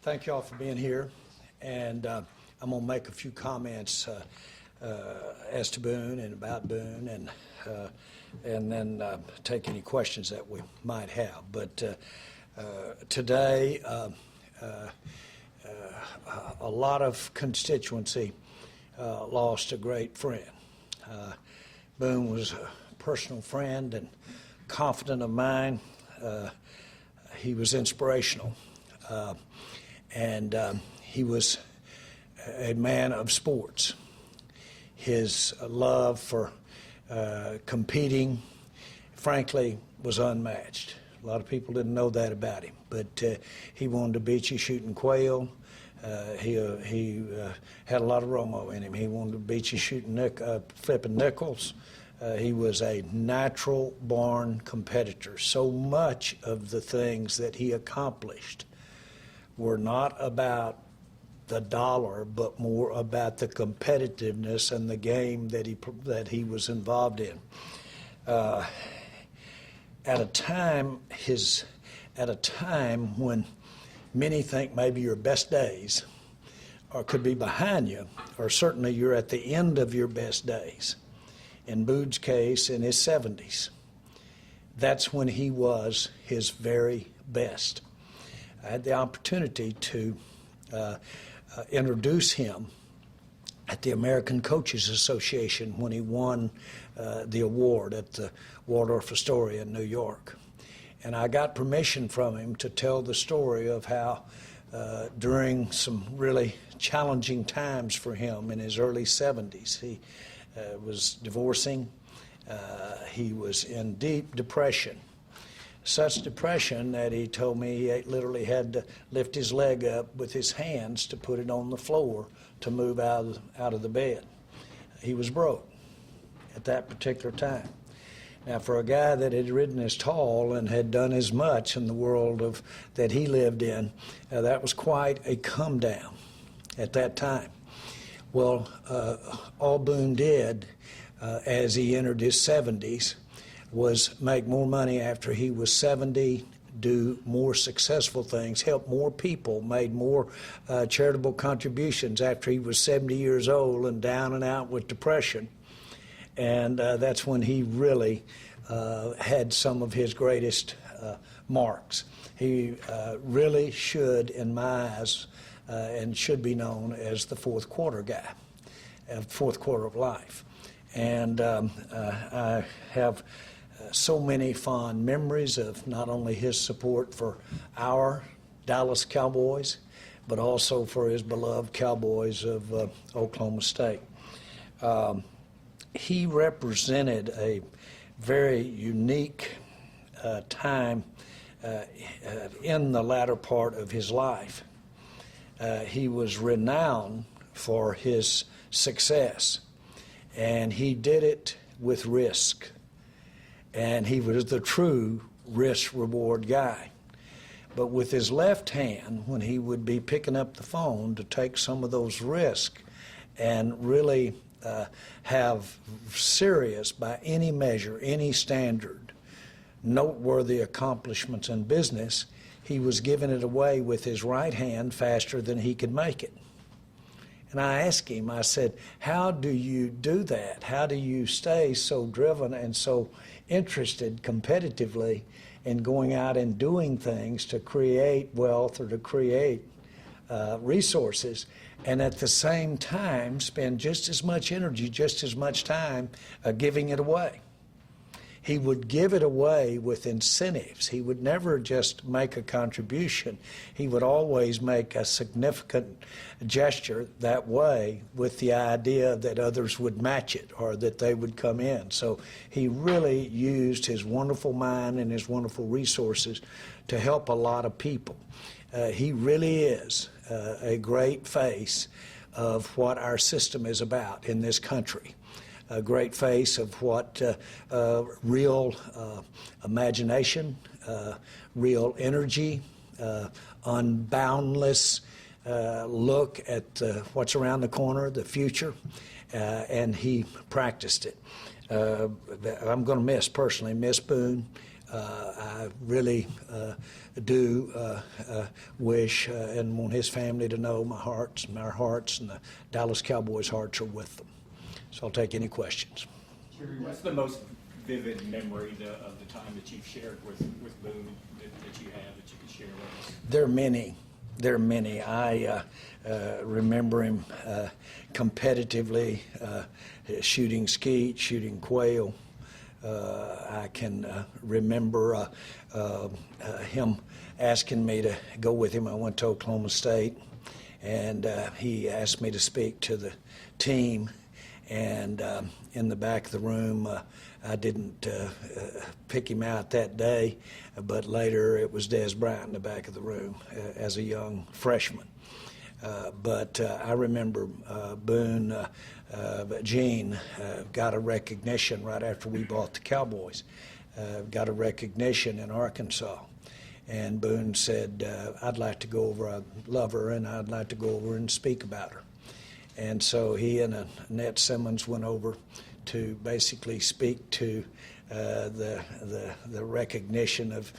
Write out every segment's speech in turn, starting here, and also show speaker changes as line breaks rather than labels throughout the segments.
Thank you all for being here, and I'm going to make a few comments as to Boone and about Boone, and then take any questions that we might have. But today, a lot of constituency lost a great friend. Boone was a personal friend and confidant of mine. He was inspirational. And he was a man of sports. His love for competing, frankly, was unmatched. A lot of people didn't know that about him, but he wanted to beat you shooting quail. He had a lot of Romo in him. He wanted to beat you shooting flipping nickels. He was a natural-born competitor. So much of the things that he accomplished were not about the dollar, but more about the competitiveness and the game that he was involved in. At a time when many think maybe your best days could be behind you, or certainly you're at the end of your best days. In Boone's case, in his 70s, that's when he was his very best. I had the opportunity to introduce him at the American Coaches Association when he won the award at the Waldorf Astoria in New York. And I got permission from him to tell the story of how during some really challenging times for him in his early 70s, he was divorcing, he was in deep depression. Such depression that he told me he literally had to lift his leg up with his hands to put it on the floor to move out of the bed. He was broke at that particular time. Now, for a guy that had ridden as tall and had done as much in the world that he lived in, that was quite a come down at that time. Well, all Boone did as he entered his 70s was make more money after he was 70, do more successful things, help more people, made more charitable contributions after he was 70 years old and down and out with depression. And that's when he really had some of his greatest marks. He really should, in my eyes, and should be known as the fourth quarter guy, fourth quarter of life. And I have so many fond memories of not only his support for our Dallas Cowboys, but also for his beloved Cowboys of Oklahoma State. He represented a very unique time in the latter part of his life. He was renowned for his success, and he did it with risk. And he was the true risk-reward guy. But with his left hand, when he would be picking up the phone to take some of those risks and really have serious, by any measure, any standard, noteworthy accomplishments in business, he was giving it away with his right hand faster than he could make it. And I asked him, I said, how do you do that? How do you stay so driven and so interested competitively in going out and doing things to create wealth or to create resources, and at the same time spend just as much energy, just as much time giving it away? He would give it away with incentives. He would never just make a contribution. He would always make a significant gesture that way with the idea that others would match it or that they would come in. So he really used his wonderful mind and his wonderful resources to help a lot of people. He really is a great face of what our system is about in this country. A great face of what real imagination, real energy, unboundless look at what's around the corner, the future, and he practiced it. I'm going to personally miss Boone. I really do wish and want his family to know our hearts, and the Dallas Cowboys' hearts are with them. So I'll take any questions.
Jerry, what's the most vivid memory of the time that you've shared with Boone that you have that you could share with us?
There are many. There are many. I remember him competitively shooting skeet, shooting quail. I can remember him asking me to go with him. I went to Oklahoma State, and he asked me to speak to the team. And in the back of the room, I didn't pick him out that day, but later it was Des Bryant in the back of the room as a young freshman. But I remember Boone, Gene got a recognition right after we bought the Cowboys, got a recognition in Arkansas. And Boone said, I'd like to go over, I love her, and I'd like to go over and speak about her. And so he and Annette Simmons went over to basically speak to the recognition of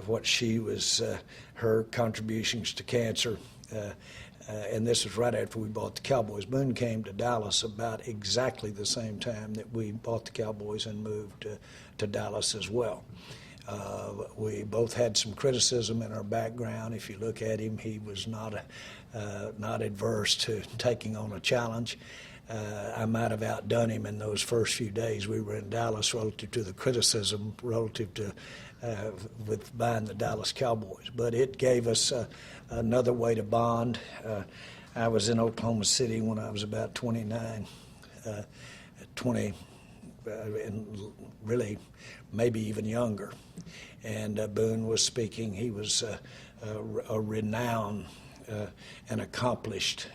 what she was, her contributions to cancer. And this was right after we bought the Cowboys. Boone came to Dallas about exactly the same time that we bought the Cowboys and moved to Dallas as well. We both had some criticism in our background. If you look at him, he was not adverse to taking on a challenge. I might have outdone him in those first few days we were in Dallas relative to the criticism relative to with buying the Dallas Cowboys. But it gave us another way to bond. I was in Oklahoma City when I was about 29, and really maybe even younger. And Boone was speaking. He was a renowned and accomplished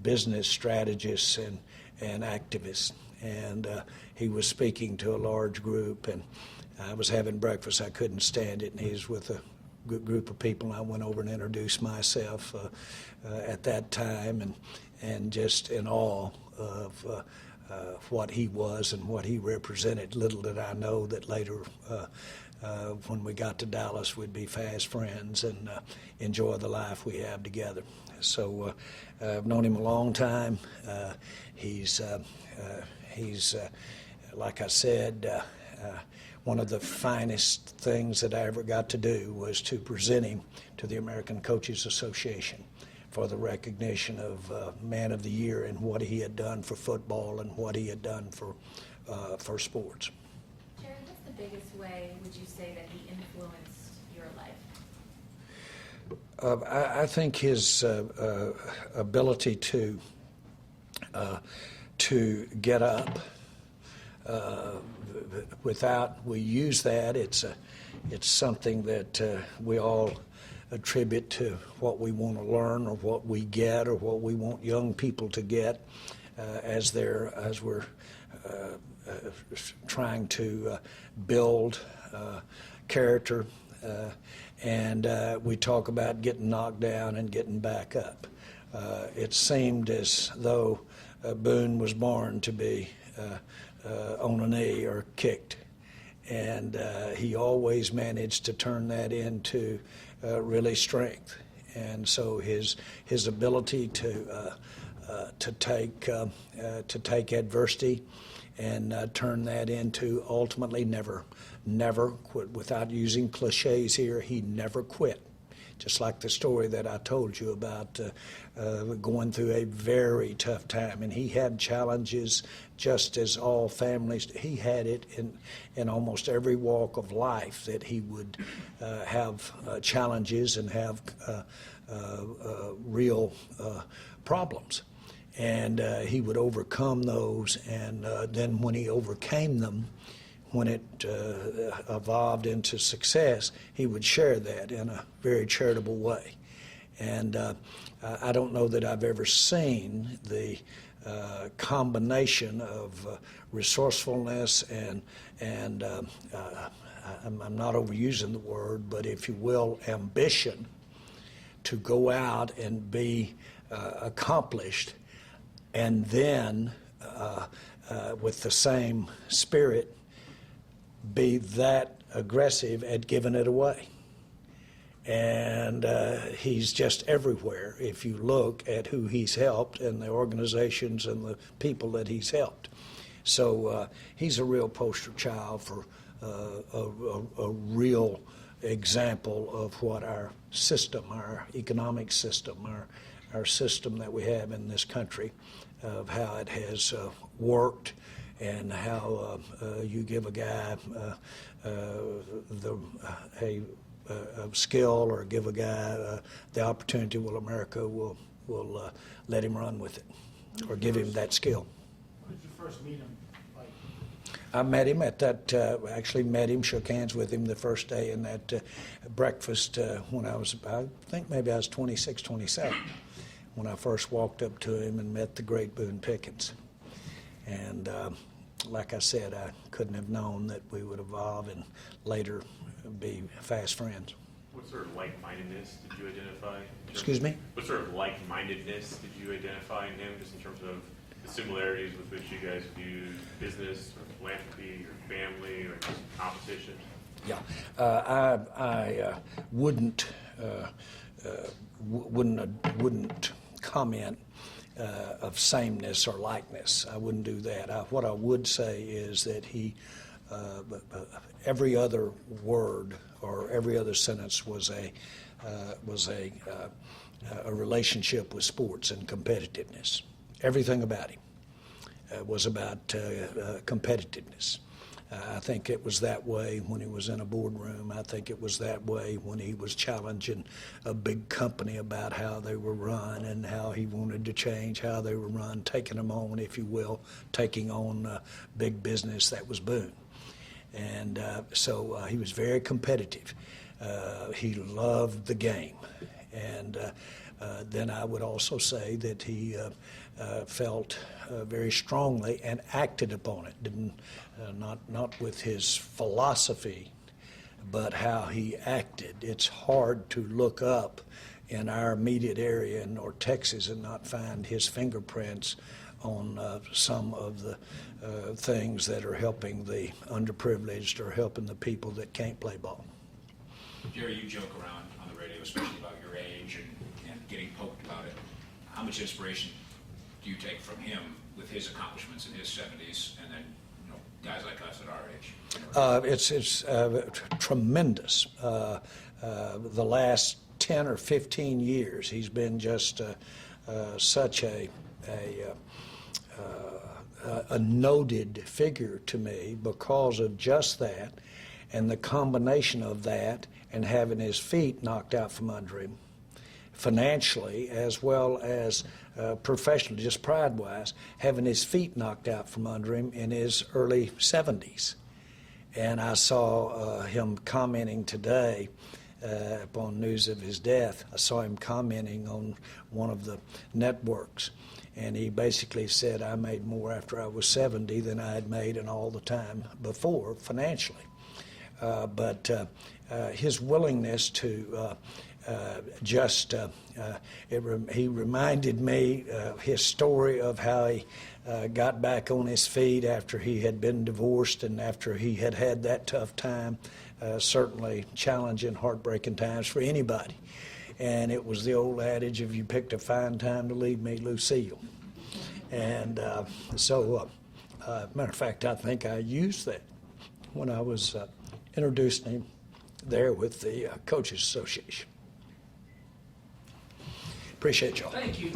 business strategist and activist. And he was speaking to a large group, and I was having breakfast. I couldn't stand it, and he was with a good group of people. And I went over and introduced myself at that time, and just in awe of what he was and what he represented. Little did I know that later, when we got to Dallas, we'd be fast friends and enjoy the life we have together. So I've known him a long time. He's like I said, one of the finest things that I ever got to do was to present him to the American Coaches Association for the recognition of Man of the Year and what he had done for football and what he had done for sports.
Jerry, what's the biggest way, would you say, that he influenced your life?
I think his ability to get up without we use that, it's something that we all attribute to what we want to learn or what we get or what we want young people to get as we're trying to build character, and we talk about getting knocked down and getting back up. It seemed as though Boone was born to be on a knee or kicked, and he always managed to turn that into really strength. And so his ability to take adversity and turn that into ultimately never quit. Without using cliches here, he never quit. Just like the story that I told you about going through a very tough time. And he had challenges just as all families. He had it in almost every walk of life, that he would have challenges and have real problems. And he would overcome those, and then when he overcame them, when it evolved into success, he would share that in a very charitable way. And I don't know that I've ever seen the combination of resourcefulness and I'm not overusing the word, but if you will, ambition to go out and be accomplished, and then with the same spirit, be that aggressive at giving it away. And he's just everywhere if you look at who he's helped and the organizations and the people that he's helped. So he's a real poster child for a real example of what our system, our economic system, our system that we have in this country, of how it has worked, and how you give a guy a skill, or give a guy the opportunity. Well, America will let him run with it, or give him that skill.
When did you first meet him? Like,
I met him at that, actually met him, shook hands with him the first day in that breakfast when I was, I think maybe I was 26, 27, when I first walked up to him and met the great Boone Pickens. And like I said, I couldn't have known that we would evolve and later be fast friends.
What sort of like-mindedness did you identify?
Excuse me?
What sort of like-mindedness did you identify in him, just in terms of the similarities with which you guys view business or philanthropy or family or just competition?
Yeah, I wouldn't comment of sameness or likeness. I wouldn't do that. What I would say is that he, every other word or every other sentence was a relationship with sports and competitiveness. Everything about him was about competitiveness. I think it was that way when he was in a boardroom. I think it was that way when he was challenging a big company about how they were run and how he wanted to change how they were run, taking them on, if you will, taking on big business that was Boone. And so he was very competitive. He loved the game. And then I would also say that he felt very strongly and acted upon it. Didn't not with his philosophy, but how he acted. It's hard to look up in our immediate area in North Texas and not find his fingerprints on some of the things that are helping the underprivileged or helping the people that can't play ball.
Jerry, you joke around on the radio, especially about your age and getting poked about it. How much inspiration do you take from him with his accomplishments in his 70s, and then guys like us at our age?
It's tremendous. The last 10 or 15 years, he's been just such a noted figure to me because of just that, and the combination of that and having his feet knocked out from under him financially as well as professionally, just pride-wise, having his feet knocked out from under him in his early 70s. And I saw him commenting today upon news of his death. I saw him commenting on one of the networks, and he basically said, I made more after I was 70 than I had made in all the time before financially. But his willingness to he reminded me his story of how he got back on his feet after he had been divorced and after he had had that tough time, certainly challenging, heartbreaking times for anybody. And it was the old adage, if you picked a fine time to leave me, Lucille. And matter of fact, I think I used that when I was introducing him there with the Coaches Association. Appreciate y'all.
Thank you.